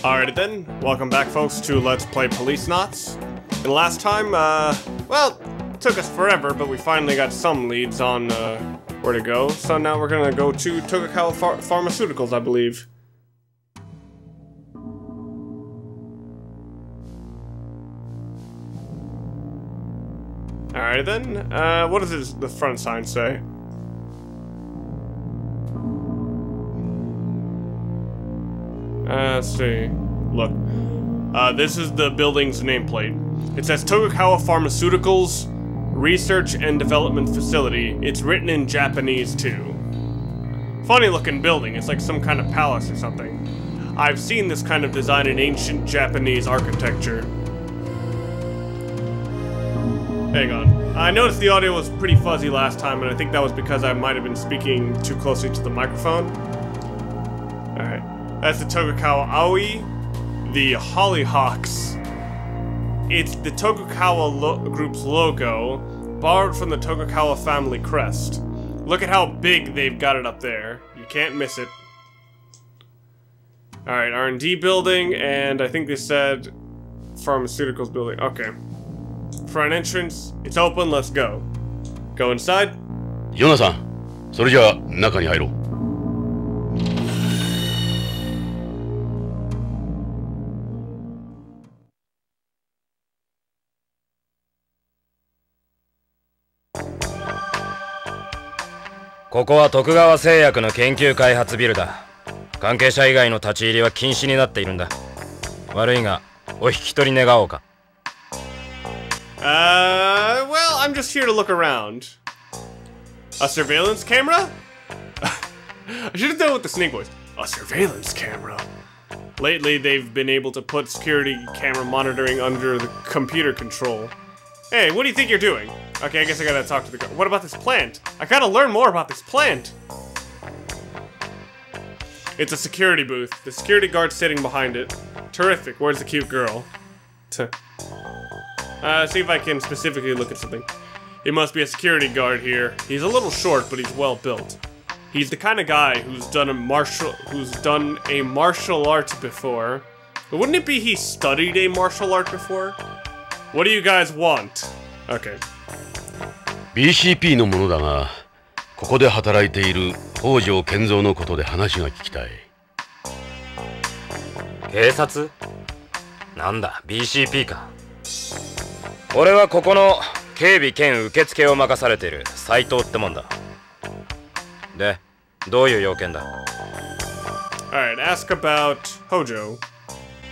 Alrighty then, welcome back folks to Let's Play Policenauts. And last time, well, it took us forever, but we finally got some leads on, where to go. So now we're gonna go to Tokugawa Pharmaceuticals, I believe. Alright then, what does the front sign say? Let's see. Look. This is the building's nameplate. It says Tokugawa Pharmaceuticals Research and Development Facility. It's written in Japanese too. Funny looking building. It's like some kind of palace or something. I've seen this kind of design in ancient Japanese architecture. Hang on. I noticed the audio was pretty fuzzy last time, and I think that was because I might have been speaking too closely to the microphone. Alright. That's the Tokugawa Aoi, the Hollyhawks. It's the Tokugawa group's logo, borrowed from the Tokugawa family crest. Look at how big they've got it up there. You can't miss it. Alright, R&D building, and I think they said pharmaceuticals building. Okay. Front entrance, it's open, let's go. Go inside. Yona-san, それじゃあ中に入ろう。ここは徳川製薬の研究開発ビルだ。関係者以外の立ち入りは禁止になっているんだ。悪いがお引き取り願おうか。Well, I'm just here to look around. A surveillance camera? I should have done with the snake voice. A surveillance camera. Lately, they've been able to put security camera monitoring under the computer control. Hey, what do you think you're doing? Okay, I guess I gotta talk to the guard. What about this plant? I gotta learn more about this plant. It's a security booth. The security guard's sitting behind it. Terrific. Where's the cute girl? See if I can specifically look at something. He must be a security guard here. He's a little short, but he's well built. He's the kind of guy who's done a martial art before. But wouldn't it be he studied a martial art before? What do you guys want? Okay. BCP のものだが、ここで働いている北条健三のことで話が聞きたい。警察？なんだ、BCP か。俺はここの警備兼受付を任されている斉藤ってもんだ。で、どういう要件だ？ Alright, ask about Hojo.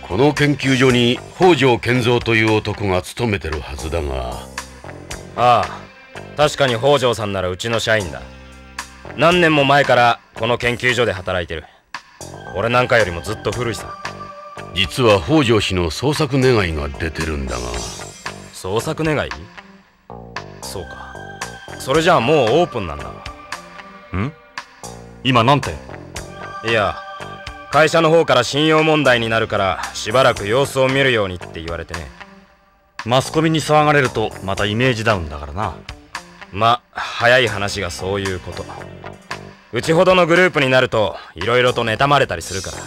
この研究所に北条健三という男が勤めてるはずだが。ああ、確かに北条さんならうちの社員だ。何年も前からこの研究所で働いてる。俺なんかよりもずっと古いさ。実は北条氏の捜索願いが出てるんだが。捜索願い？そうか。それじゃあもうオープンなんだ。ん？今なんて？いや、会社の方から信用問題になるからしばらく様子を見るようにって言われてね。マスコミに騒がれるとまたイメージダウンだからな。ま、早い話がそういうこと。うちほどのグループになるといろいろと妬まれたりするから。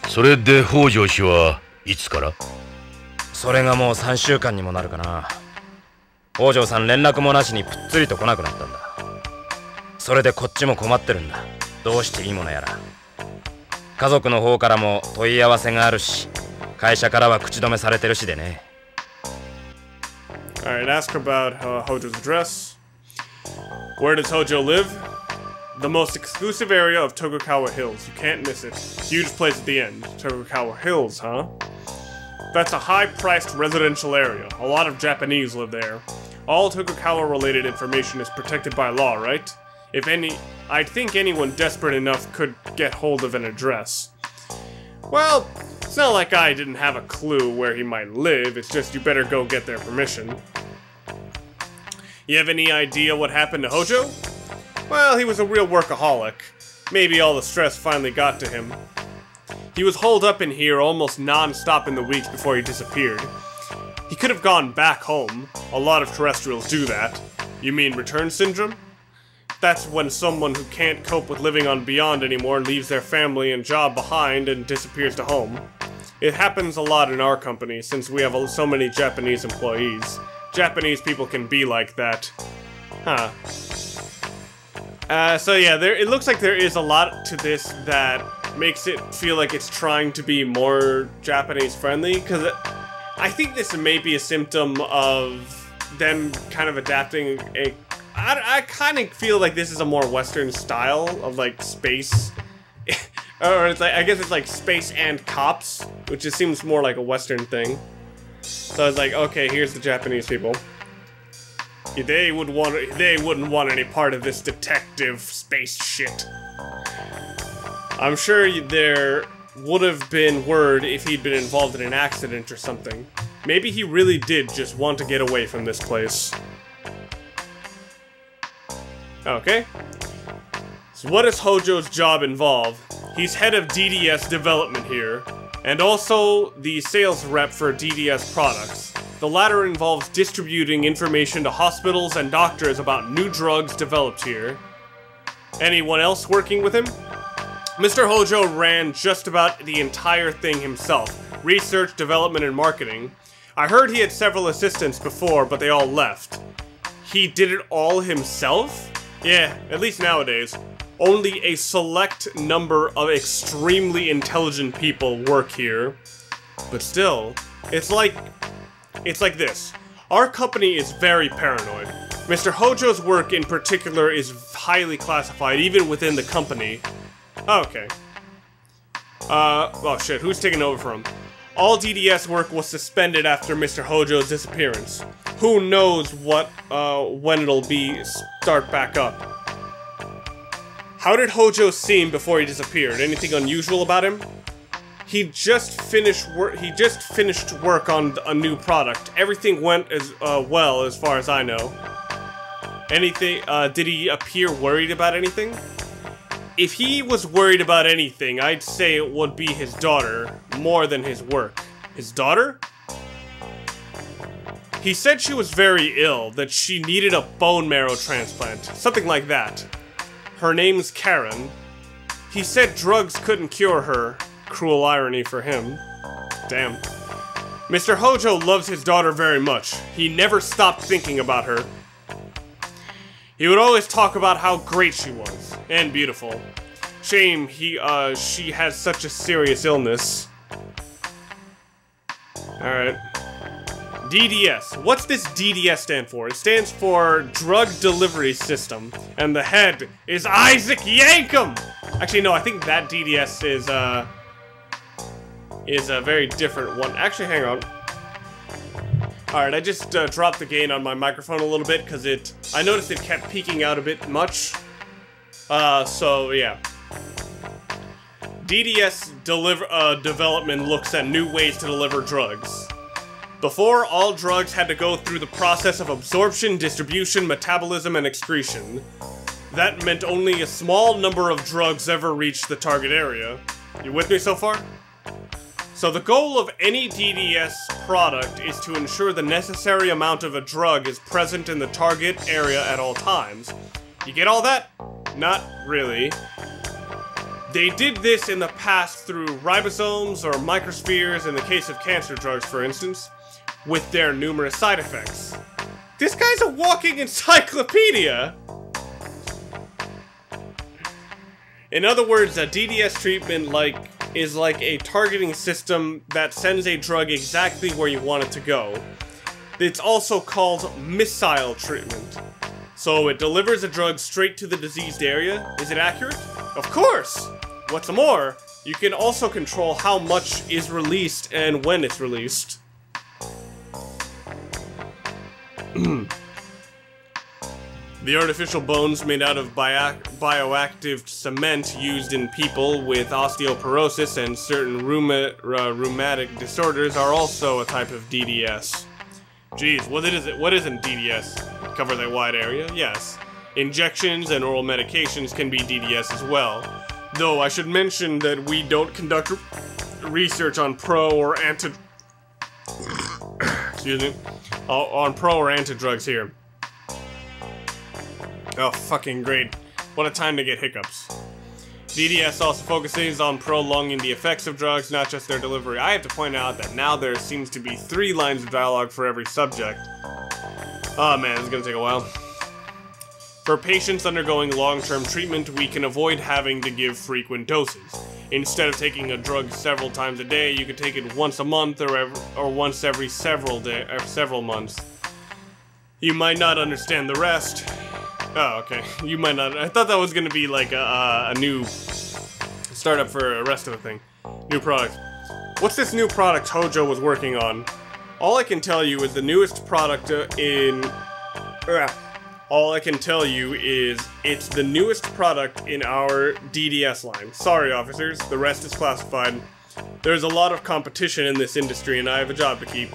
それで北条氏はいつから？それがもう3週間にもなるかな。北条さん連絡もなしにぷっつりと来なくなったんだ。それでこっちも困ってるんだ。どうしていいものやら。家族の方からも問い合わせがあるし、会社からは口止めされてるしでね。Alright, ask about Hojo's address. Where does Hojo live? The most exclusive area of Tokugawa Hills. You can't miss it. Huge place at the end. Tokugawa Hills, huh? That's a high-priced residential area. A lot of Japanese live there. All Tokugawa-related information is protected by law, right? I'd think anyone desperate enough could get hold of an address. Well, it's not like I didn't have a clue where he might live, it's just you better go get their permission. You have any idea what happened to Hojo? Well, he was a real workaholic. Maybe all the stress finally got to him. He was holed up in here almost non-stop in the weeks before he disappeared. He could have gone back home. A lot of terrestrials do that. You mean return syndrome? That's when someone who can't cope with living on Beyond anymore leaves their family and job behind and disappears to home. It happens a lot in our company since we have so many Japanese employees. Japanese people can be like that. Huh. So yeah, it looks like there is a lot to this that makes it feel like it's trying to be more Japanese friendly, because I think this may be a symptom of them kind of adapting a... I kind of feel like this is a more Western style of like space... or it's like, I guess it's like space and cops, which just seems more like a Western thing. So it's like, okay, here's the Japanese people. They wouldn't want any part of this detective space shit. I'm sure there would have been word if he'd been involved in an accident or something. Maybe he really did just want to get away from this place. Okay. So what does Hojo's job involve? He's head of DDS development here, and also the sales rep for DDS products. The latter involves distributing information to hospitals and doctors about new drugs developed here. Anyone else working with him? Mr. Hojo ran just about the entire thing himself. Research, development, and marketing. I heard he had several assistants before, but they all left. He did it all himself? Yeah, at least nowadays. Only a select number of extremely intelligent people work here. But still, it's like this. Our company is very paranoid. Mr. Hojo's work in particular is highly classified, even within the company. Okay. Oh shit, who's taking over from him? All DDS work was suspended after Mr. Hojo's disappearance. Who knows when it'll start back up. How did Hojo seem before he disappeared? Anything unusual about him? He just finished work on a new product. Everything went as well as far as I know. Anything, did he appear worried about anything? If he was worried about anything, I'd say it would be his daughter, more than his work. His daughter? He said she was very ill, that she needed a bone marrow transplant, something like that. Her name's Karen. He said drugs couldn't cure her. Cruel irony for him. Damn. Mr. Hojo loves his daughter very much. He never stopped thinking about her. He would always talk about how great she was, and beautiful. Shame she has such a serious illness. Alright. DDS. What's this DDS stand for? It stands for Drug Delivery System, and the head is Isaac Yankum! Actually, no, I think that DDS is a very different one. Actually, hang on. Alright, I just dropped the gain on my microphone a little bit, because I noticed it kept peaking out a bit much. So, yeah. DDS development looks at new ways to deliver drugs. Before, all drugs had to go through the process of absorption, distribution, metabolism, and excretion. That meant only a small number of drugs ever reached the target area. You with me so far? So the goal of any DDS product is to ensure the necessary amount of a drug is present in the target area at all times. You get all that? Not really. They did this in the past through ribosomes or microspheres in the case of cancer drugs, for instance, with their numerous side effects. This guy's a walking encyclopedia! In other words, a DDS treatment is like a targeting system that sends a drug exactly where you want it to go. It's also called missile treatment. So it delivers a drug straight to the diseased area. Is it accurate? Of course! What's more, you can also control how much is released and when it's released. The artificial bones made out of bioactive cement used in people with osteoporosis and certain rheumatic disorders are also a type of DDS. Geez, what isn't DDS? It covers a wide area? Yes. Injections and oral medications can be DDS as well. Though I should mention that we don't conduct research on pro or anti... Excuse me. On pro or anti-drugs here. Oh, fucking great. What a time to get hiccups. DDS also focuses on prolonging the effects of drugs, not just their delivery. I have to point out that now there seems to be 3 lines of dialogue for every subject. Oh man, this is gonna take a while. For patients undergoing long-term treatment, we can avoid having to give frequent doses. Instead of taking a drug several times a day, you could take it once a month or once every several months. You might not understand the rest. Oh, okay. You might not. I thought that was gonna be like a new startup for the rest of the thing. New product. What's this new product Hojo was working on? All I can tell you is the newest product All I can tell you is it's the newest product in our DDS line. Sorry, officers. The rest is classified. There's a lot of competition in this industry, and I have a job to keep.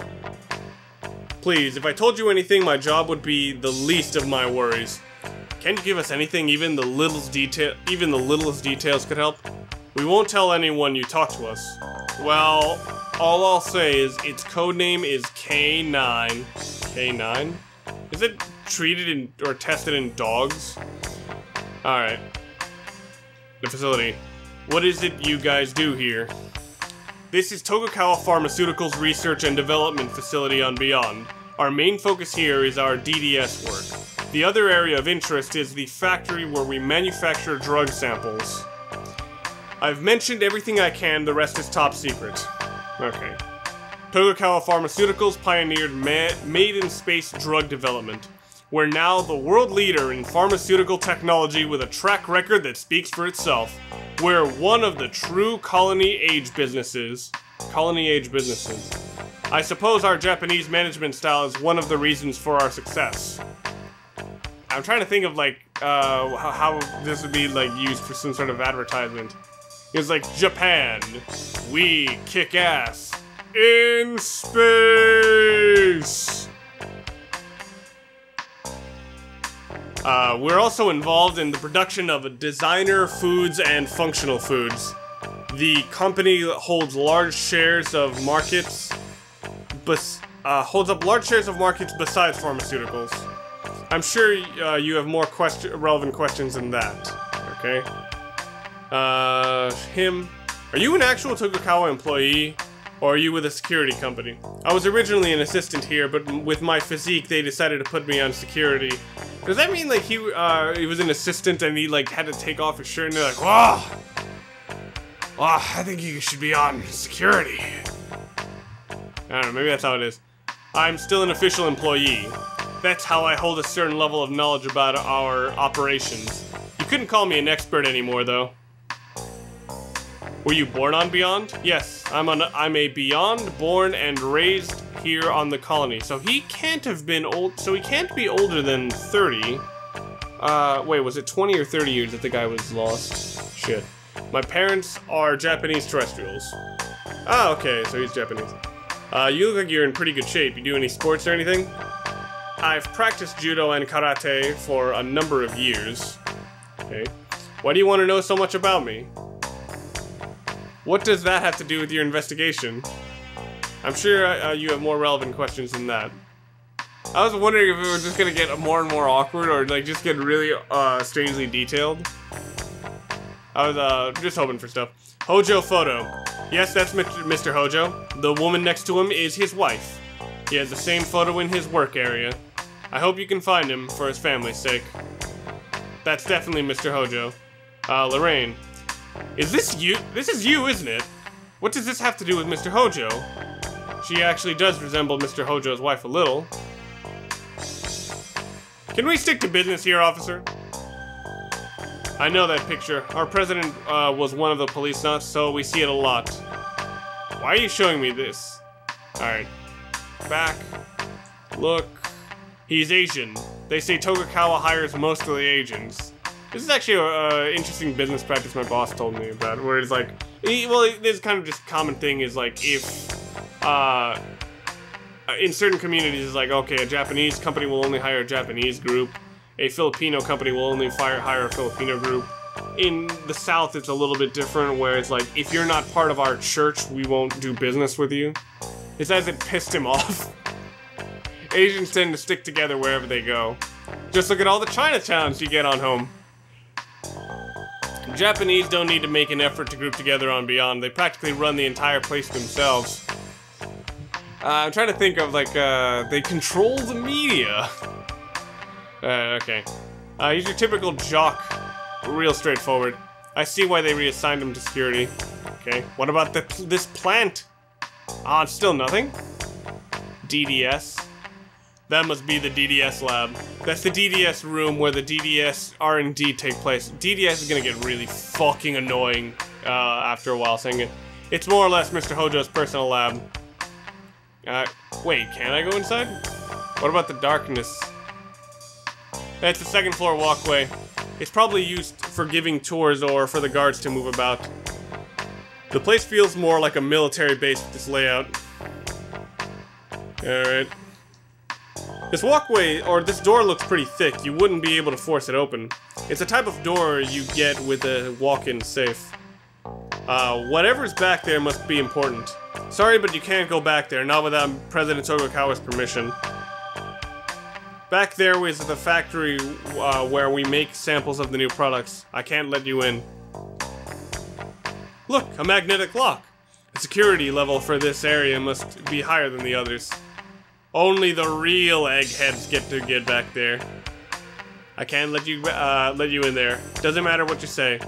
Please, if I told you anything, my job would be the least of my worries. Can't you give us anything? Even the littlest details could help. We won't tell anyone you talk to us. Well, all I'll say is its codename is K9. K9? Is it treated in or tested in dogs? Alright. The facility. What is it you guys do here? This is Tokugawa Pharmaceuticals Research and Development Facility on Beyond. Our main focus here is our DDS work. The other area of interest is the factory where we manufacture drug samples. I've mentioned everything I can, the rest is top secret. Okay. Tokugawa Pharmaceuticals pioneered made-in-space drug development. We're now the world leader in pharmaceutical technology with a track record that speaks for itself. We're one of the true colony-age businesses. I suppose our Japanese management style is one of the reasons for our success. I'm trying to think of like how this would be like used for some sort of advertisement. It's like, Japan, we kick ass in space. We're also involved in the production of designer foods and functional foods. The company holds large shares of markets, holds up large shares of markets besides pharmaceuticals. I'm sure you have more relevant questions than that. Okay. Him. Are you an actual Tokugawa employee? Or are you with a security company? I was originally an assistant here, but with my physique, they decided to put me on security. Does that mean like he was an assistant and he like had to take off his shirt and they're like, "Wow, I think you should be on security." I don't know, maybe that's how it is. I'm still an official employee. That's how I hold a certain level of knowledge about our operations. You couldn't call me an expert anymore, though. Were you born on Beyond? Yes, I'm a Beyond, born and raised here on the colony. So he can't have been old. So he can't be older than 30. Wait, was it 20 or 30 years that the guy was lost? Shit. My parents are Japanese terrestrials. Ah, okay, so he's Japanese. You look like you're in pretty good shape. You do any sports or anything? I've practiced judo and karate for a number of years. Okay. Why do you want to know so much about me? What does that have to do with your investigation? I'm sure you have more relevant questions than that. I was wondering if it was just gonna get more and more awkward or like just get really strangely detailed. I was just hoping for stuff. Hojo photo. Yes, that's Mr. Hojo. The woman next to him is his wife. He has the same photo in his work area. I hope you can find him for his family's sake. That's definitely Mr. Hojo. Lorraine. Is this you? This is you, isn't it? What does this have to do with Mr. Hojo? She actually does resemble Mr. Hojo's wife a little. Can we stick to business here, officer? I know that picture. Our president was one of the Policenauts, so we see it a lot. Why are you showing me this? Alright. Back. Look. He's Asian. They say Tokugawa hires most of the Asians. This is actually an interesting business practice my boss told me about, where it's like, well, this kind of just common thing is like, if, in certain communities, it's like, okay, a Japanese company will only hire a Japanese group, a Filipino company will only hire a Filipino group. In the South, it's a little bit different, where it's like, if you're not part of our church, we won't do business with you. It's as it pissed him off. Asians tend to stick together wherever they go. Just look at all the Chinatowns you get on home. Japanese don't need to make an effort to group together on Beyond. They practically run the entire place themselves. I'm trying to think of, like, they control the media. Okay. He's your typical jock. Real straightforward. I see why they reassigned him to security. Okay. What about this plant? Ah, it's still nothing. DDS. That must be the DDS lab. That's the DDS room where the DDS R&D take place. DDS is gonna get really fucking annoying after a while saying it. It's more or less Mr. Hojo's personal lab. Wait, can I go inside? What about the darkness? That's the second floor walkway. It's probably used for giving tours or for the guards to move about. The place feels more like a military base with this layout. Alright. This walkway, or this door looks pretty thick. You wouldn't be able to force it open. It's a type of door you get with a walk-in safe. Whatever's back there must be important. Sorry, but you can't go back there, not without President Tokugawa's permission. Back there was the factory where we make samples of the new products. I can't let you in. Look, a magnetic lock. The security level for this area must be higher than the others. Only the real eggheads get to get back there. I can't let you in there. Doesn't matter what you say.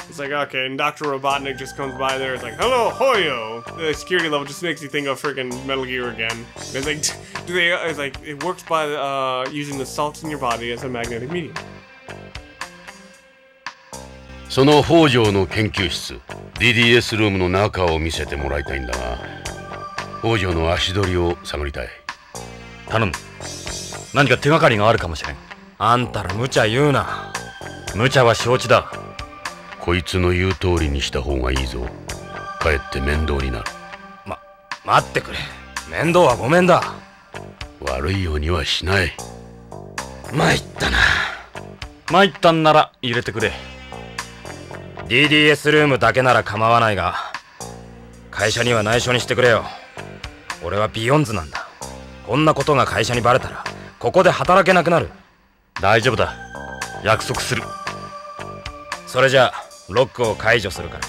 It's like, okay, and Dr. Robotnik just comes by there. It's like, hello, Hoyo. The security level just makes you think of freaking Metal Gear again. It's like, it's like, it works by using the salts in your body as a magnetic medium. その北条の研究室 DDS ルームの中を見せてもらいたいんだが、北条の足取りを探りたい。頼む。何か手がかりがあるかもしれん。あんたら無茶言うな。無茶は承知だ。こいつの言う通りにした方がいいぞ。かえって面倒になる。待ってくれ。面倒はごめんだ。悪いようにはしない。参ったな。参ったんなら入れてくれ。DDS ルームだけなら構わないが、会社には内緒にしてくれよ。俺はビヨンズなんだ。こんなことが会社にバレたら、ここで働けなくなる。大丈夫だ。約束する。それじゃあ、ロックを解除するから。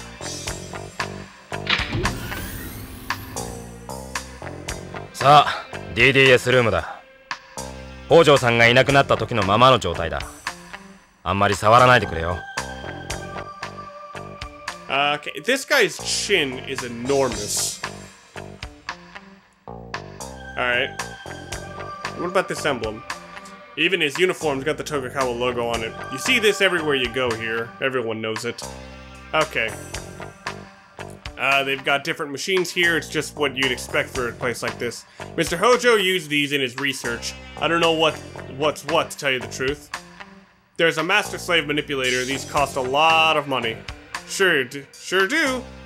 さあ、DDS ルームだ。北条さんがいなくなった時のままの状態だ。あんまり触らないでくれよ。Okay, this guy's chin is enormous. Alright. What about this emblem? Even his uniform's got the Tokugawa logo on it. You see this everywhere you go here. Everyone knows it. Okay. They've got different machines here. It's just what you'd expect for a place like this. Mr. Hojo used these in his research. I don't know what's what, to tell you the truth. There's a master-slave manipulator. These cost a lot of money. Sure do.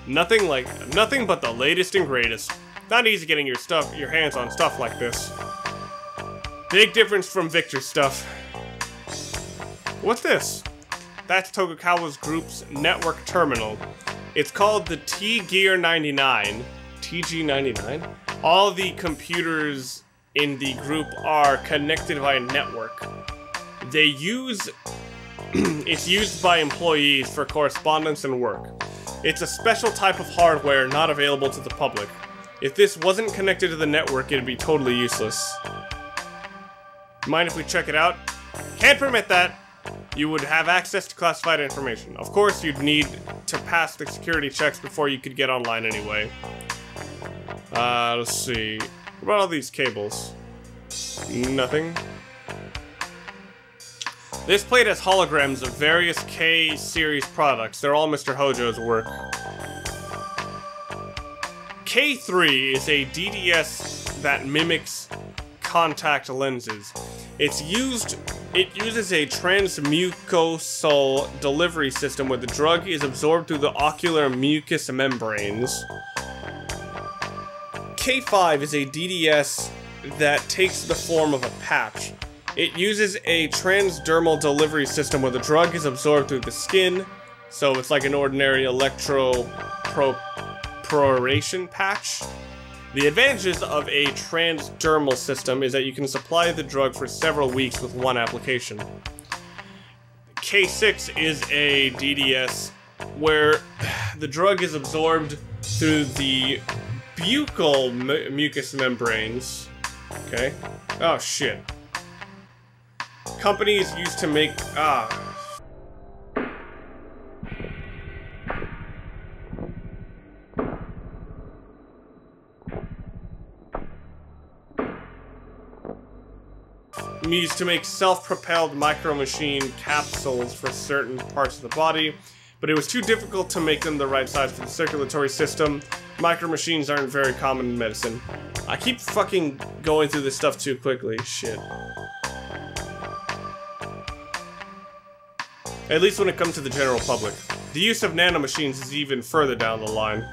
Nothing but the latest and greatest. Not easy getting your hands on stuff like this. Big difference from Victor's stuff. What's this? That's Tokugawa's group's network terminal. It's called the T-Gear 99. TG99? All the computers in the group are connected via network. It's used by employees for correspondence and work. It's a special type of hardware not available to the public. If this wasn't connected to the network, it'd be totally useless. Mind if we check it out? Can't permit that. You would have access to classified information. Of course, you'd need to pass the security checks before you could get online anyway. Let's see. What about all these cables? Nothing. This plate has holograms of various K-series products. They're all Mr. Hojo's work. K3 is a DDS that mimics contact lenses. It uses a transmucosal delivery system where the drug is absorbed through the ocular mucous membranes. K5 is a DDS that takes the form of a patch. It uses a transdermal delivery system where the drug is absorbed through the skin, so it's like an ordinary electroporation patch. The advantages of a transdermal system is that you can supply the drug for several weeks with one application. K6 is a DDS where the drug is absorbed through the buccal mucous membranes. Okay. Oh shit. Companies used to make used to make self-propelled micro-machine capsules for certain parts of the body, but it was too difficult to make them the right size for the circulatory system. Micro-machines aren't very common in medicine. I keep fucking going through this stuff too quickly. Shit. At least when it comes to the general public. The use of nanomachines is even further down the line.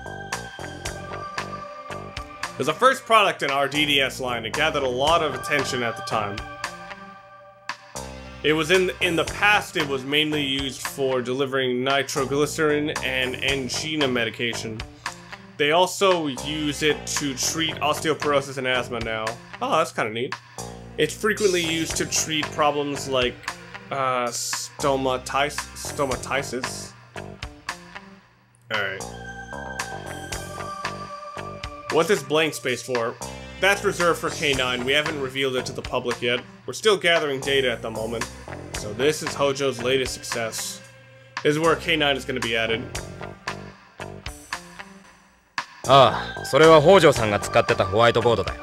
It was the first product in our DDS line. It gathered a lot of attention at the time. It was in the past, it was mainly used for delivering nitroglycerin and angina medication. They also use it to treat osteoporosis and asthma now. Oh, that's kind of neat. It's frequently used to treat problems like stomatitis. Alright. What's this blank space for? That's reserved for K9. We haven't revealed it to the public yet. We're still gathering data at the moment. So this is Hojo's latest success. This is where K9 is going to be added. ああ、それは北条さんが使ってたホワイトボードだよ。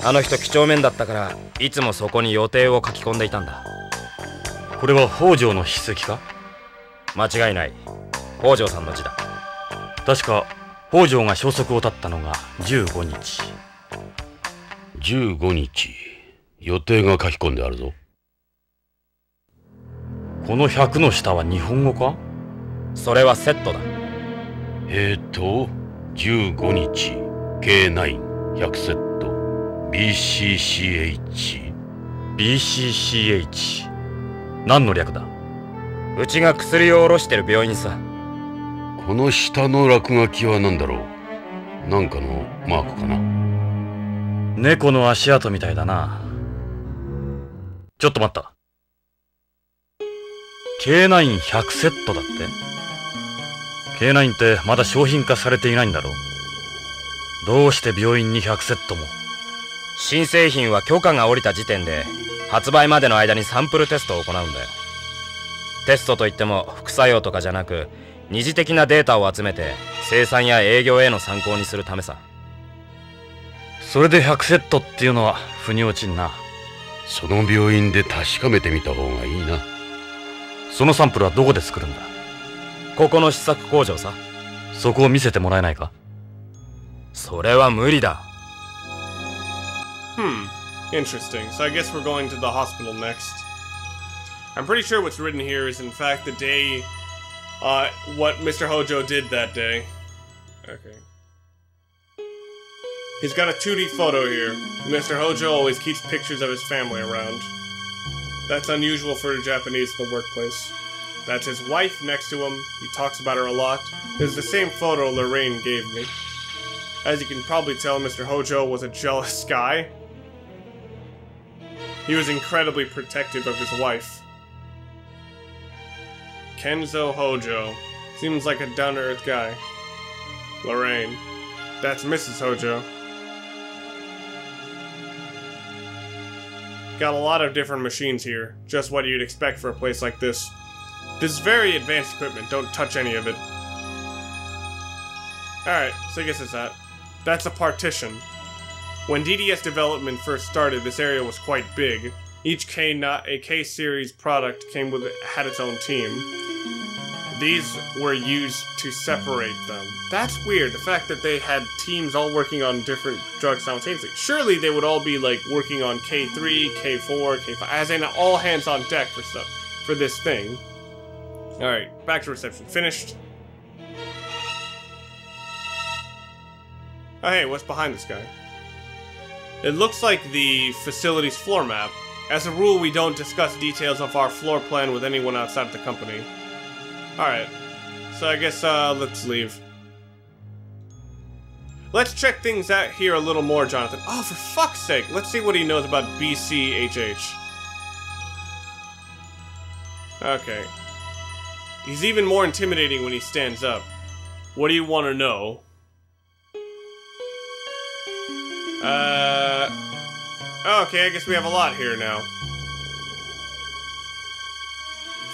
あの人几帳面だったからいつもそこに予定を書き込んでいたんだ。これは北条の筆跡か？間違いない。北条さんの字だ。確か北条が消息を絶ったのが15日。15日。予定が書き込んであるぞ。この100の下は日本語か？それはセットだ。15日 K9 100セット BCCH 何の略だ？うちが薬を卸してる病院さ。この下の落書きは何だろう？なんかのマークかな？猫の足跡みたいだな。ちょっと待った。K9100 セットだって？ K9 ってまだ商品化されていないんだろう？どうして病院に100セットも？新製品は許可が下りた時点で発売までの間にサンプルテストを行うんだよ。テストといっても副作用とかじゃなく二次的なデータを集めて生産や営業への参考にするためさ。それで100セットっていうのは腑に落ちんな。その病院で確かめてみた方がいいな。そのサンプルはどこで作るんだ？ここの試作工場さ。そこを見せてもらえないか？それは無理だ。Interesting. So I guess we're going to the hospital next. I'm pretty sure what's written here is in fact the day, what Mr. Hojo did that day. Okay. He's got a 2D photo here. Mr. Hojo always keeps pictures of his family around. That's unusual for a Japanese in the workplace. That's his wife next to him. He talks about her a lot. This is the same photo Lorraine gave me. As you can probably tell, Mr. Hojo was a jealous guy. He was incredibly protective of his wife. Kenzo Hojo. Seems like a down-to-earth guy. Lorraine. That's Mrs. Hojo. Got a lot of different machines here. Just what you'd expect for a place like this. This is very advanced equipment. Don't touch any of it. Alright, so I guess it's that. That's a partition. When DDS development first started, this area was quite big. Each K-series product had its own team. These were used to separate them. That's weird, the fact that they had teams all working on different drugs simultaneously. Surely they would all be like working on K3, K4, K5, as in all hands on deck for stuff, for this thing. Alright, back to reception. Finished. Oh hey, what's behind this guy? It looks like the facility's floor map. As a rule, we don't discuss details of our floor plan with anyone outside of the company. Alright, so I guess let's leave. Let's check things out here a little more, Jonathan. Oh, for fuck's sake, let's see what he knows about BCHH. Okay. He's even more intimidating when he stands up. What do you want to know? Okay, I guess we have a lot here now.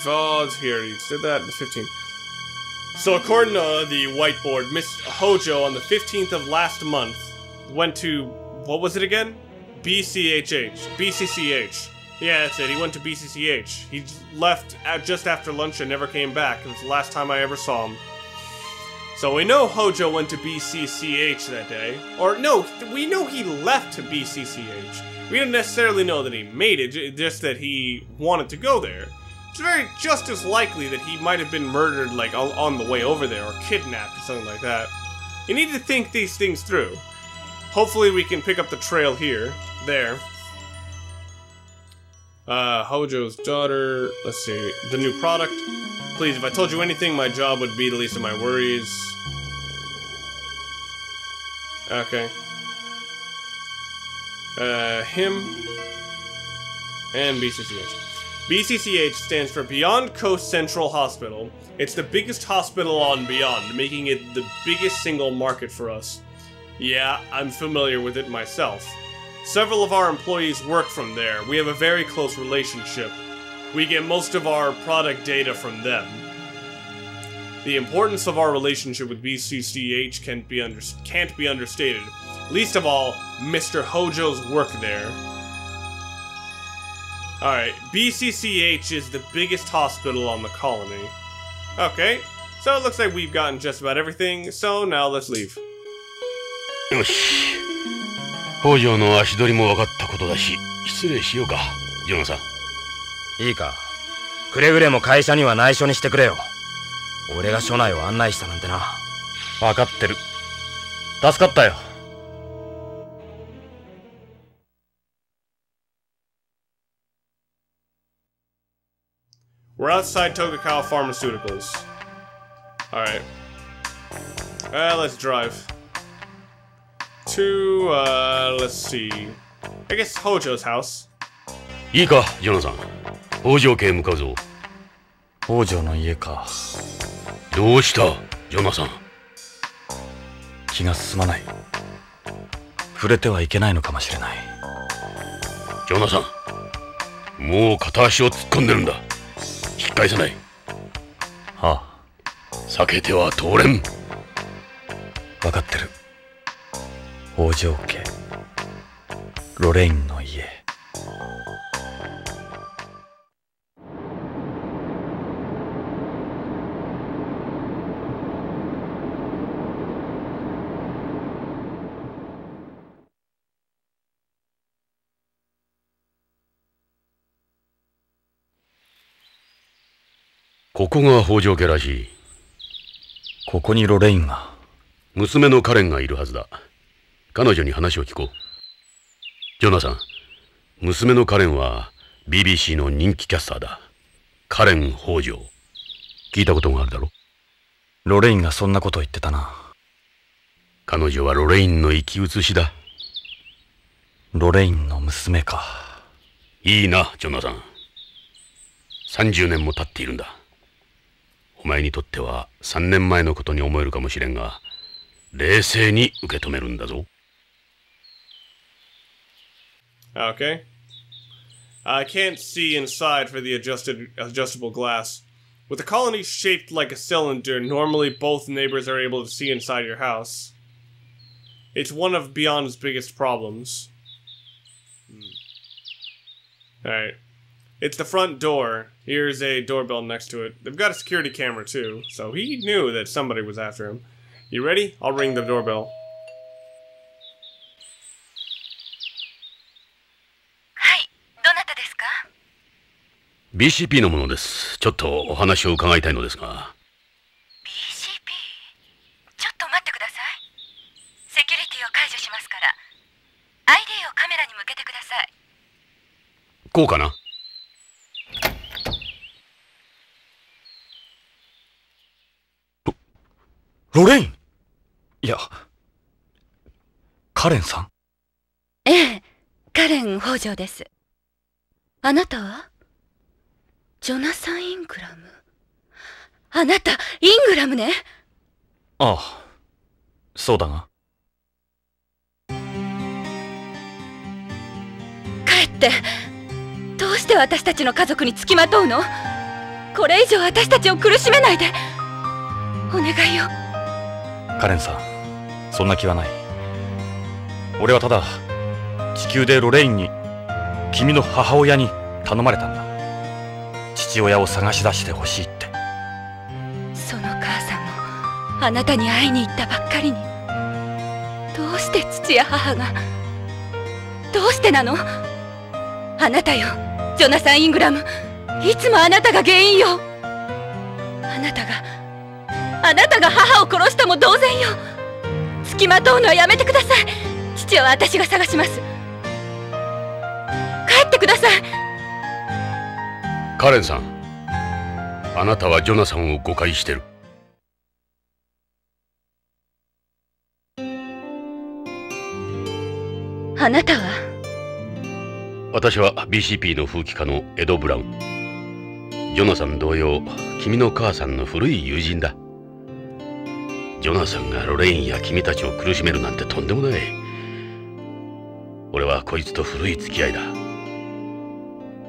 Vods here, you said that, the 15th. So according to the whiteboard, Miss Hojo on the 15th of last month went to, what was it again? BCCH. Yeah, that's it, he went to BCCH. He left just after lunch and never came back. It was the last time I ever saw him. So we know Hojo went to BCCH that day. Or no, we know he left to BCCH. We don't necessarily know that he made it, just that he wanted to go there. It's very just as likely that he might have been murdered, like, on the way over there, or kidnapped, or something like that. You need to think these things through. Hopefully we can pick up the trail here. There. Hojo's daughter, let's see, the new product. Please, if I told you anything, my job would be the least of my worries. Okay. Him. And BCCH. BCCH stands for Beyond Coast Central Hospital. It's the biggest hospital on Beyond, making it the biggest single market for us. Yeah, I'm familiar with it myself. Several of our employees work from there. We have a very close relationship. We get most of our product data from them. The importance of our relationship with BCCH can't be understated. Least of all, Mr. Hojo's work there. Alright, BCCH is the biggest hospital on the colony. Okay, so it looks like we've gotten just about everything, so now let's leave. よし。北条の足取りも分かったことだし、失礼しようか、ジョナサン。いいか、くれぐれも会社には内緒にしてくれよ。俺が署内を案内したなんてな。分かってる。助かったよ。We're outside Tokugawa Pharmaceuticals. Alright. Let's drive. To, let's see. I guess Hojo's house. いいか、ジョナサン。北条家へ向かうぞ。北条の家か。どうした、ジョナサン。気が進まない。触れてはいけないのかもしれない。ジョナサン、もう片足を突っ込んでるんだ。引っ返さない。はあ。避けては通れん。分かってる。北条家、ロレインの家。ここが北条家らしい。ここにロレインが。娘のカレンがいるはずだ。彼女に話を聞こう。ジョナサン、娘のカレンは BBC の人気キャスターだ。カレン北条。聞いたことがあるだろ？ロレインがそんなこと言ってたな。彼女はロレインの生き写しだ。ロレインの娘か。いいな、ジョナサン。30年も経っているんだ。お前にとっては3年前のことに思えるかもしれんが、冷静に受け止めるんだぞ。Okay. I can't see inside for the adjustable glass. With the colony shaped like a cylinder, normally both neighbors are able to see inside your house. It's one of Beyond's biggest problems. Alright. It's the front door. Here's a doorbell next to it. They've got a security camera too, so he knew that somebody was after him. You ready? I'll ring the doorbell. BCP のものです。ちょっとお話を伺いたいのですが。BCP？ ちょっと待ってください。セキュリティを解除しますから、ID をカメラに向けてください。こうかな？ロレイン？いや、カレンさん？ええ、カレン北条です。あなたは？ジョナサン・イングラム。あなた、イングラムね。ああ、そうだが。帰って。どうして私たちの家族につきまとうの？これ以上私たちを苦しめないで。お願いよ。カレンさん、そんな気はない。俺はただ地球でロレインに、君の母親に頼まれたんだ。父親を探し出してほしいって。その母さんもあなたに会いに行ったばっかりに。どうして父や母が。どうしてなの？あなたよ、ジョナサン・イングラム。いつもあなたが原因よ。あなたが母を殺したも同然よ。つきまとうのはやめてください。父は私が探します。帰ってください。カレンさん、あなたはジョナサンを誤解してる。あなたは？私は BCP の風紀家のエド・ブラウン。ジョナサン同様、君の母さんの古い友人だ。ジョナサンがロレインや君たちを苦しめるなんてとんでもない。俺はこいつと古い付き合いだ。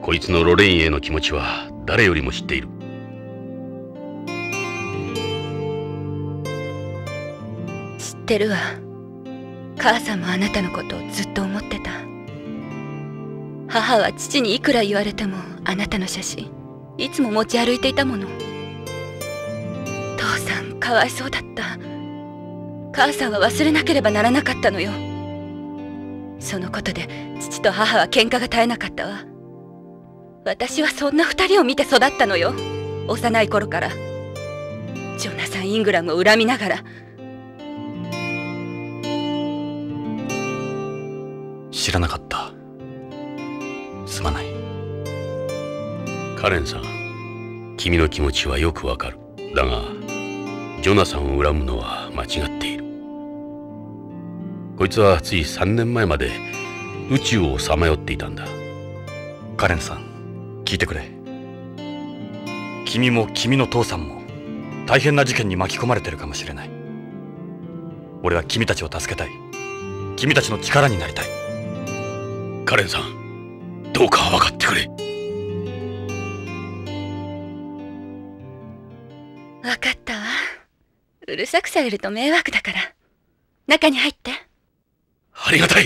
こいつのロレインへの気持ちは誰よりも知っている。知ってるわ。母さんもあなたのことをずっと思ってた。母は父にいくら言われてもあなたの写真いつも持ち歩いていたもの。父さんかわいそうだった。母さんは忘れなければならなかったのよ。そのことで父と母は喧嘩が絶えなかったわ。私はそんな二人を見て育ったのよ。幼い頃から。ジョナサン・イングラムを恨みながら。知らなかった。すまない。カレンさん、君の気持ちはよくわかる。だがジョナサンを恨むのは間違っている。こいつはつい3年前まで宇宙をさまよっていたんだ。カレンさん、聞いてくれ。君も君の父さんも大変な事件に巻き込まれてるかもしれない。俺は君たちを助けたい。君たちの力になりたい。カレンさん、どうか分かってくれ。分かったわ。うるさくされると迷惑だから。中に入って。ありがたい。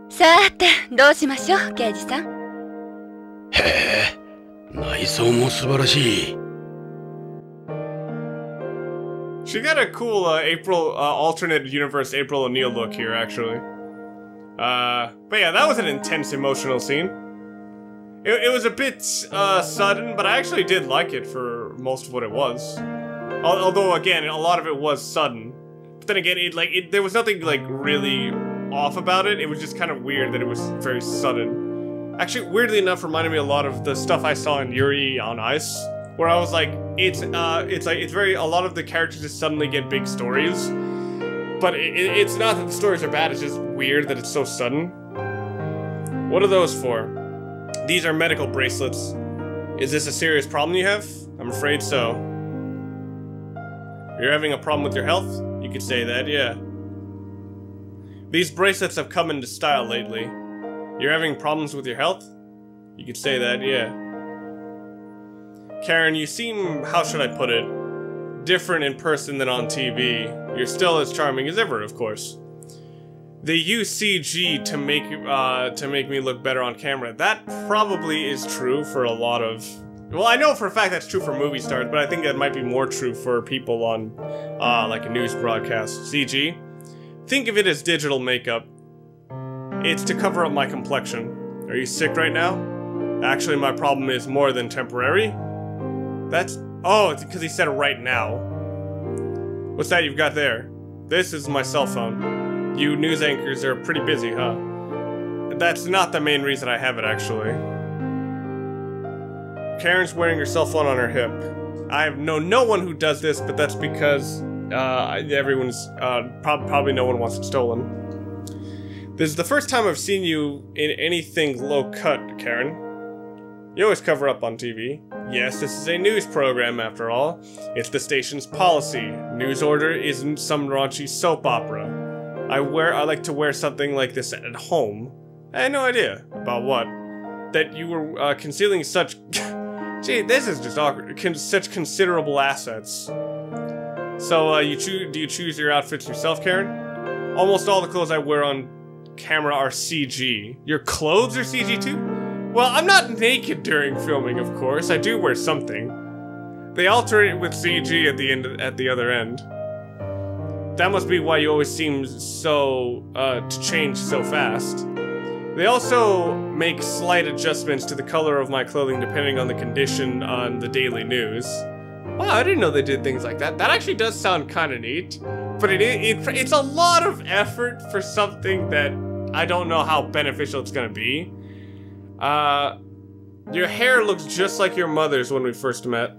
さて、どうしましょう、刑事さん。へえ、内装も素晴らしい。She got a cool April alternate universe April O'Neil look here, actually. But yeah, that was an intense emotional scene. It was a bit sudden, but I actually did like it for most of what it was. Although again, a lot of it was sudden. But then again, there was nothing like really off about it. It was just kind of weird that it was very sudden. Actually, weirdly enough, reminded me a lot of the stuff I saw in Yuri on Ice, where I was like, it's very, a lot of the characters just suddenly get big stories. But it's not that the stories are bad, it's just weird that it's so sudden. What are those for? These are medical bracelets. Is this a serious problem you have? I'm afraid so. You're having a problem with your health? You could say that, yeah. These bracelets have come into style lately. You're having problems with your health? You could say that, yeah. Karen, you seem, how should I put it, different in person than on TV. You're still as charming as ever, of course. They use CG to make me look better on camera. That probably is true for a lot of... Well, I know for a fact that's true for movie stars, but I think that might be more true for people on, like a news broadcast. CG. Think of it as digital makeup. It's to cover up my complexion. Are you sick right now? Actually, my problem is more than temporary. That's... Oh, it's because he said it right now. What's that you've got there? This is my cell phone. You news anchors are pretty busy, huh? That's not the main reason I have it, actually. Karen's wearing her cell phone on her hip. I have no one who does this, but that's because everyone's probably no one wants it stolen. This is the first time I've seen you in anything low-cut, Karen. You always cover up on TV. Yes, this is a news program, after all. It's the station's policy. News Order isn't some raunchy soap opera. I like to wear something like this at home. I had no idea. About what? That you were concealing such... Gee, this is just awkward. Such considerable assets. So, do you choose your outfits yourself, Karen? Almost all the clothes I wear on camera are CG. Your clothes are CG too? Well, I'm not naked during filming, of course. I do wear something. They alternate with CG at the other end. That must be why you always seem so to change so fast. They also make slight adjustments to the color of my clothing depending on the condition on the daily news. Wow, I didn't know they did things like that. That actually does sound kind of neat. But it's a lot of effort for something that I don't know how beneficial it's gonna be. Your hair looks just like your mother's when we first met.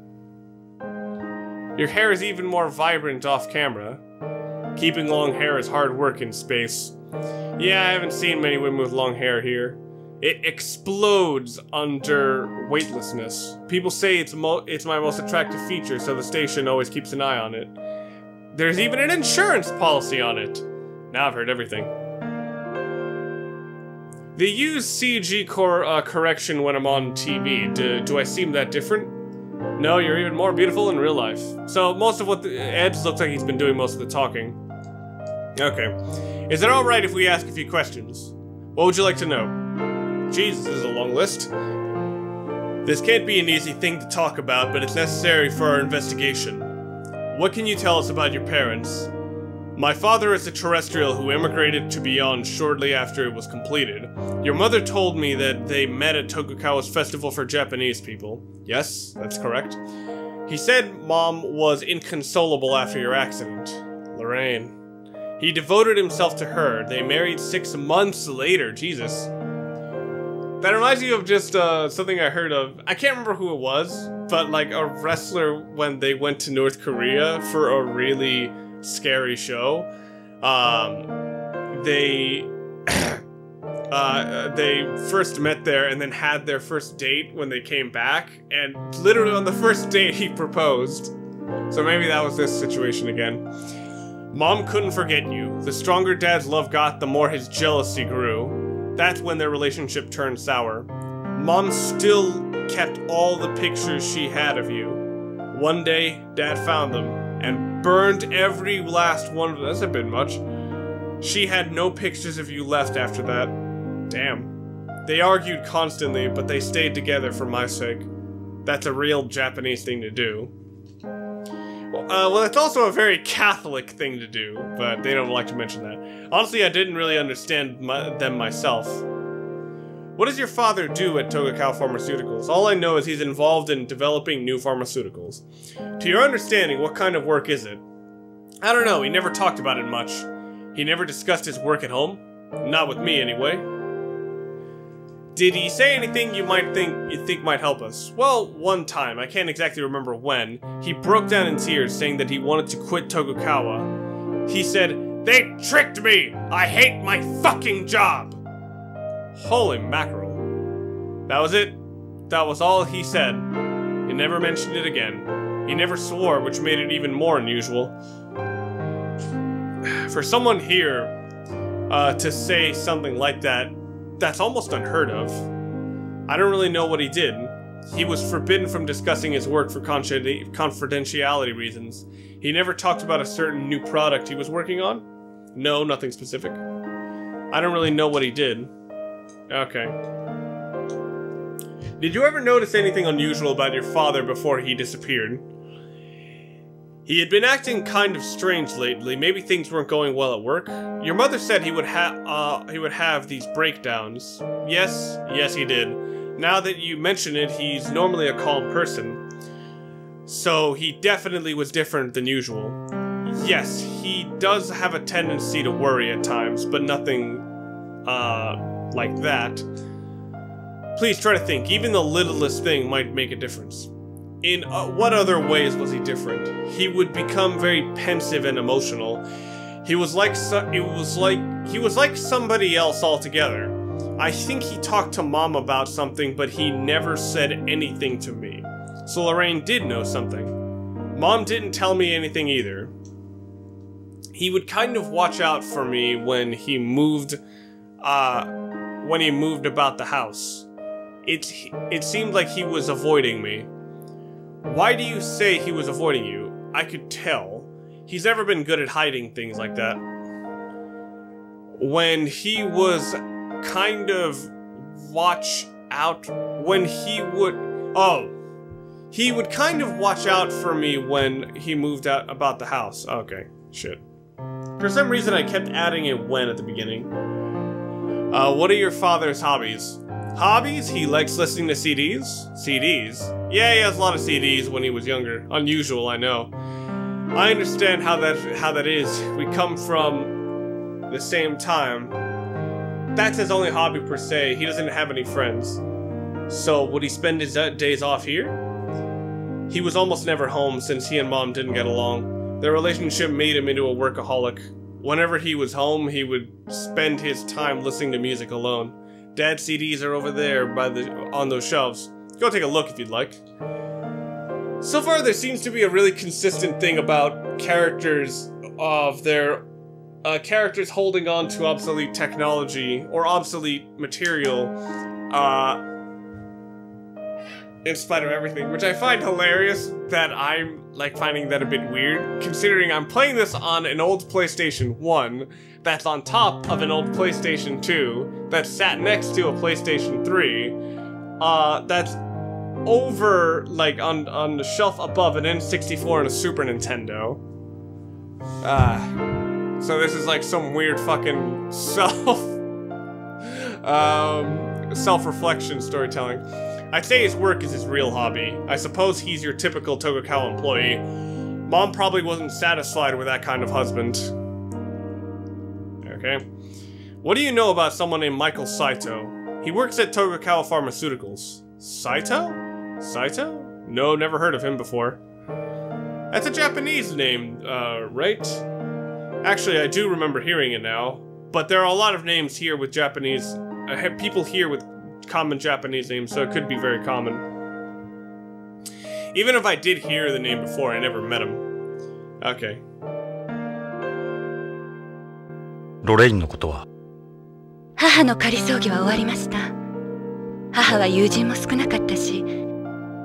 Your hair is even more vibrant off camera. Keeping long hair is hard work in space. Yeah, I haven't seen many women with long hair here. It explodes under weightlessness. People say it's my most attractive feature, so the station always keeps an eye on it. There's even an insurance policy on it. Now I've heard everything. They use CG correction when I'm on TV. Do I seem that different? No, you're even more beautiful in real life. So most of what Ed's looks like he's been doing most of the talking. Okay. Is it alright if we ask a few questions? What would you like to know? Jesus, this is a long list. This can't be an easy thing to talk about, but it's necessary for our investigation. What can you tell us about your parents? My father is a terrestrial who immigrated to beyond shortly after it was completed. Your mother told me that they met at Tokugawa's festival for Japanese people. Yes, that's correct. He said Mom was inconsolable after your accident. Lorraine. He devoted himself to her. They married 6 months later. Jesus. That reminds me of just something I heard of. I can't remember who it was, but like a wrestler when they went to North Korea for a really scary show. They first met there and then had their first date when they came back, and literally on the first date he proposed. So maybe that was this situation again. Mom couldn't forget you. The stronger Dad's love got, the more his jealousy grew. That's when their relationship turned sour. Mom still kept all the pictures she had of you. One day, Dad found them and burned every last one of them. That's a bit much. She had no pictures of you left after that. Damn. They argued constantly, but they stayed together for my sake. That's a real Japanese thing to do. Well, it's also a very Catholic thing to do, but they don't like to mention that. Honestly, I didn't really understand them myself. What does your father do at Tokugawa Pharmaceuticals? All I know is he's involved in developing new pharmaceuticals. To your understanding, what kind of work is it? I don't know, he never talked about it much. He never discussed his work at home. Not with me, anyway. Did he say anything you think might help us? Well, one time, I can't exactly remember when, he broke down in tears saying that he wanted to quit Tokugawa. He said, "They tricked me! I hate my fucking job!" Holy mackerel. That was it. That was all he said. He never mentioned it again. He never swore, which made it even more unusual. For someone here to say something like that, that's almost unheard of. I don't really know what he did. He was forbidden from discussing his work for confidentiality reasons. He never talked about a certain new product he was working on. No, nothing specific. I don't really know what he did. Okay. Did you ever notice anything unusual about your father before he disappeared? He had been acting kind of strange lately. Maybe things weren't going well at work. Your mother said he would have these breakdowns. Yes, he did. Now that you mention it, he's normally a calm person. So he definitely was different than usual. Yes, he does have a tendency to worry at times, but nothing like that. Please try to think. Even the littlest thing might make a difference. In what other ways was he different? He would become very pensive and emotional. He was like somebody else altogether. I think he talked to Mom about something, but he never said anything to me. So Lorraine did know something. Mom didn't tell me anything either. He would kind of watch out for me when he moved about the house. It seemed like he was avoiding me. Why do you say he was avoiding you? I could tell. He's never been good at hiding things like that. When he was kind of watch out when he would kind of watch out for me when he moved out about the house. Okay, shit. For some reason I kept adding a when at the beginning. What are your father's hobbies? Hobbies? He likes listening to CDs? CDs? Yeah, he has a lot of CDs when he was younger. Unusual, I know. I understand how that is. We come from the same time. That's his only hobby per se. He doesn't have any friends. So would he spend his days off here? He was almost never home since he and Mom didn't get along. Their relationship made him into a workaholic. Whenever he was home, he would spend his time listening to music alone. Dad's CDs are over there on those shelves. Go take a look if you'd like. So far, there seems to be a really consistent thing about characters characters holding on to obsolete technology or obsolete material, in spite of everything, which I find hilarious that I'm, finding that a bit weird, considering I'm playing this on an old PlayStation 1 that's on top of an old PlayStation 2 that's sat next to a PlayStation 3, that's over, on the shelf above an N64 and a Super Nintendo. So this is some weird fucking self-reflection storytelling. I'd say his work is his real hobby. I suppose he's your typical Tokugawa employee. Mom probably wasn't satisfied with that kind of husband. Okay. What do you know about someone named Michael Saito? He works at Tokugawa Pharmaceuticals. Saito? Saito? No, never heard of him before. That's a Japanese name, right? Actually, I do remember hearing it now. But there are a lot of names here with Japanese... people here with common Japanese names, so it could be very common. Even if I did hear the name before, I never met him. Okay. ロレインのことは母の仮葬儀は終わりました。母は友人も少なかったし、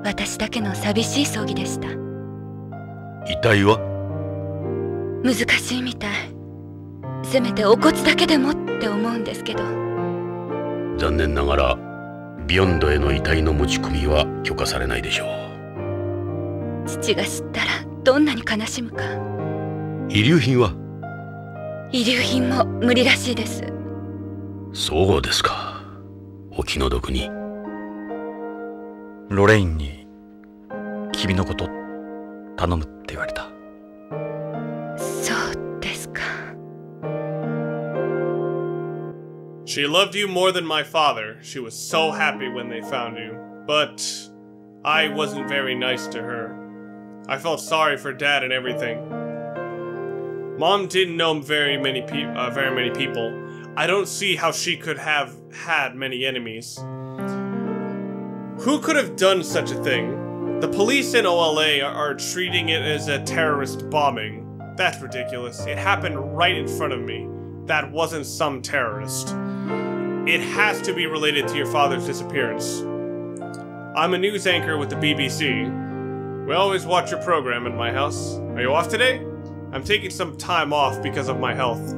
私だけの寂しい葬儀でした。遺体は難しいみたい。せめてお骨だけでもって思うんですけど。残念ながらビヨンドへの遺体の持ち込みは許可されないでしょう。父が知ったらどんなに悲しむか。遺留品は遺留品も無理らしいです。そうですか。お気の毒に。ロレインに君のこと頼むって言われた。そうですか。She loved you more than my father. She was so happy when they found you. But I wasn't very nice to her. I felt sorry for Dad and everything. Mom didn't know very many people. I don't see how she could have had many enemies. Who could have done such a thing? The police in OLA are treating it as a terrorist bombing. That's ridiculous. It happened right in front of me. That wasn't some terrorist. It has to be related to your father's disappearance. I'm a news anchor with the BBC. We always watch your program in my house. Are you off today? I'm taking some time off because of my health.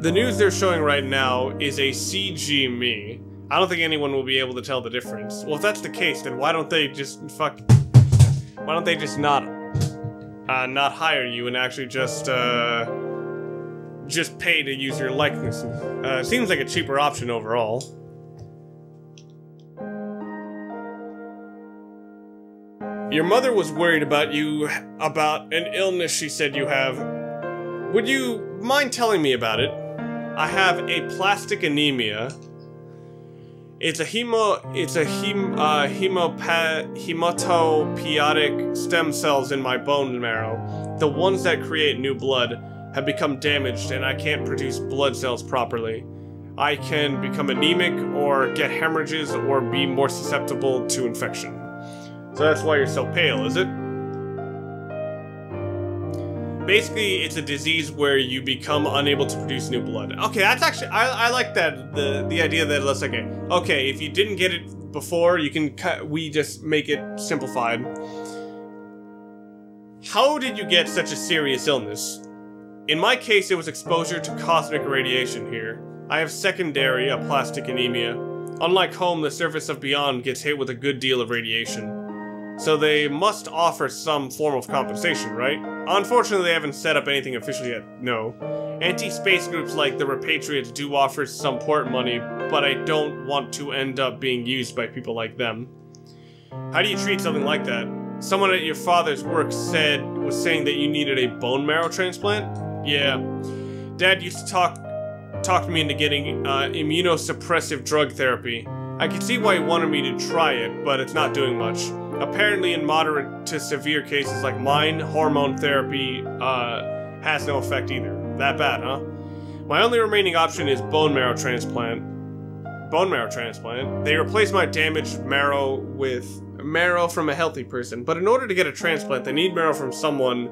The news they're showing right now is a CG me. I don't think anyone will be able to tell the difference. Well, if that's the case, then why don't they just not hire you and actually just pay to use your likeness? Seems like a cheaper option overall. Your mother was worried about you, about an illness she said you have. Would you mind telling me about it? I have aplastic anemia. It's a hematopoietic stem cells in my bone marrow. The ones that create new blood have become damaged and I can't produce blood cells properly. I can become anemic or get hemorrhages or be more susceptible to infection. So that's why you're so pale, is it? Basically, it's a disease where you become unable to produce new blood. Okay, that's actually, I like that, the idea that it's like, okay, if you didn't get it before, you can we just make it simplified. How did you get such a serious illness? In my case, it was exposure to cosmic radiation here. I have secondary aplastic anemia. Unlike home, the surface of Beyond gets hit with a good deal of radiation. So they must offer some form of compensation, right? Unfortunately, they haven't set up anything official yet, no. Anti-space groups like the Repatriates do offer some port money, but I don't want to end up being used by people like them. How do you treat something like that? Someone at your father's work was saying that you needed a bone marrow transplant? Yeah. Dad used to talk to me into getting immunosuppressive drug therapy. I could see why he wanted me to try it, but it's not doing much. Apparently in moderate to severe cases like mine, hormone therapy has no effect either. That bad, huh? My only remaining option is bone marrow transplant. Bone marrow transplant? They replace my damaged marrow with marrow from a healthy person, but in order to get a transplant, they need marrow from someone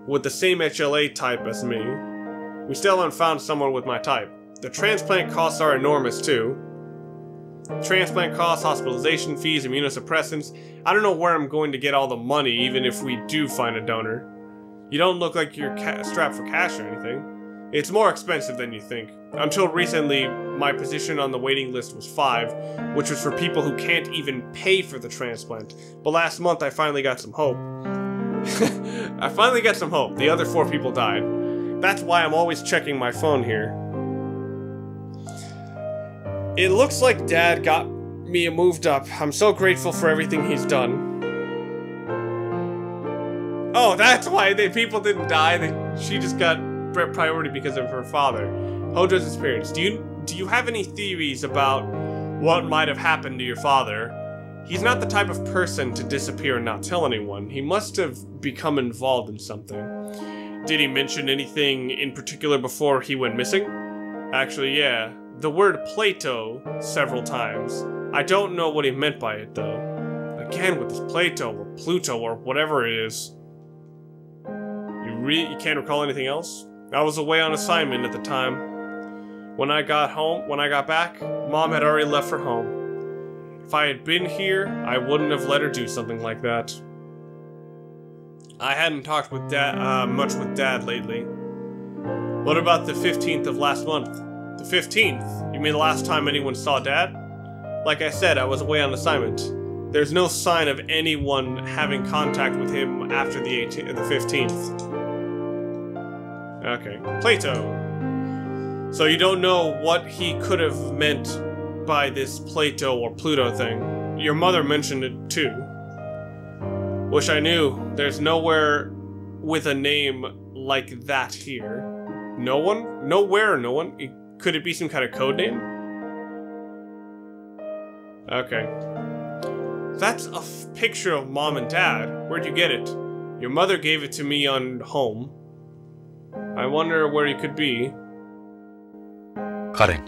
with the same HLA type as me. We still haven't found someone with my type. The transplant costs are enormous too. Transplant costs, hospitalization fees, immunosuppressants. I don't know where I'm going to get all the money, even if we do find a donor. You don't look like you're strapped for cash or anything. It's more expensive than you think. Until recently, my position on the waiting list was 5, which was for people who can't even pay for the transplant. But last month, I finally got some hope. I finally got some hope. The other 4 people died. That's why I'm always checking my phone here. It looks like Dad got me moved up. I'm so grateful for everything he's done. Oh, that's why people didn't die. She just got priority because of her father. Hojo's experience. Do you have any theories about what might have happened to your father? He's not the type of person to disappear and not tell anyone. He must have become involved in something. Did he mention anything in particular before he went missing? Actually, yeah. The word Plato several times. I don't know what he meant by it, though. Again, with this Plato or Pluto or whatever it is. You can't recall anything else? I was away on assignment at the time. When I got back, Mom had already left for home. If I had been here, I wouldn't have let her do something like that. I hadn't talked with much with Dad lately. What about the 15th of last month? The 15th? You mean the last time anyone saw Dad? Like I said, I was away on assignment. There's no sign of anyone having contact with him after the 15th. Okay. Plato. So you don't know what he could have meant by this Plato or Pluto thing. Your mother mentioned it too. Wish I knew. There's nowhere with a name like that here. No one? Nowhere, no one? Could it be some kind of code name? Okay. That's a picture of Mom and Dad. Where'd you get it? Your mother gave it to me on home. I wonder where he could be. カレン、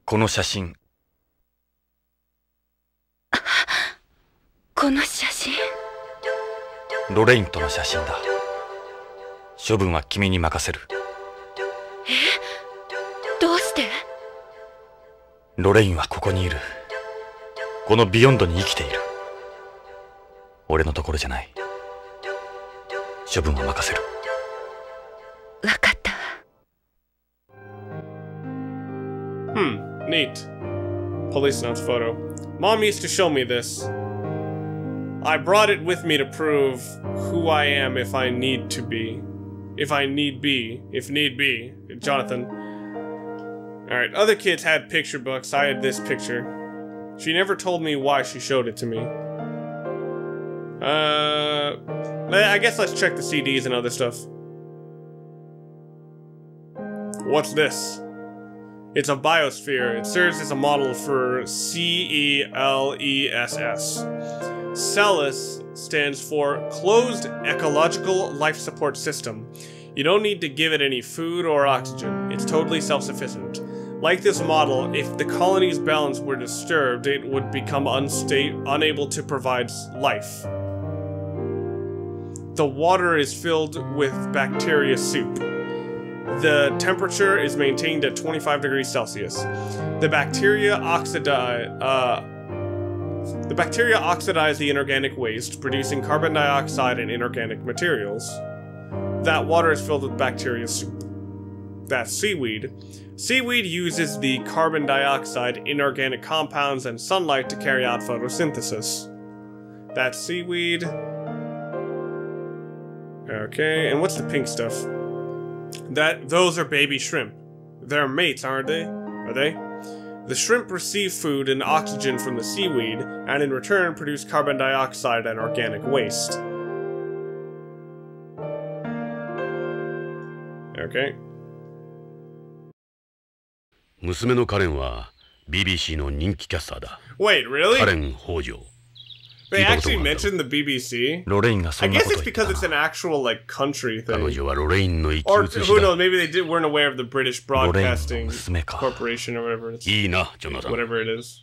この写真。この写真。ロレインとの写真だ。処分は君に任せる。どうして？ロレインはここにいる。このビヨンドに生きている。俺のところじゃない。処分は任せる。わかったわ。Neat. Policenauts photo. Mom used to show me this. I brought it with me to prove who I am if I need to be. If need be. Jonathan. Alright, other kids had picture books. I had this picture. She never told me why she showed it to me. I guess let's check the CDs and other stuff. What's this? It's a biosphere. It serves as a model for CELESS. CELES stands for Closed Ecological Life Support System. You don't need to give it any food or oxygen. It's totally self-sufficient. Like this model, if the colony's balance were disturbed, it would become unable to provide life. The water is filled with bacteria soup. The temperature is maintained at 25 degrees Celsius. The bacteria oxidize the inorganic waste, producing carbon dioxide and inorganic materials. That water is filled with bacteria soup. That's seaweed. Seaweed uses the carbon dioxide, inorganic compounds, and sunlight to carry out photosynthesis. That's seaweed. Okay, and what's the pink stuff? Those are baby shrimp. They're mates, aren't they? Are they? The shrimp receive food and oxygen from the seaweed, and in return produce carbon dioxide and organic waste. Okay. 娘のカレンは BBC の人気キャスターだ。 Wait, really? カレン北条。 They actually mentioned the BBC? ロレインがそ I んな guess こと it's 言って because た it's な an actual, like, country 彼 thing. 女はロレインの一騎 Or 打ち who だ。 knows, maybe they weren't aware of the British ロレインの Broadcasting 娘か。 Corporation or whatever it's, いいな、ジョナサン。 whatever it is.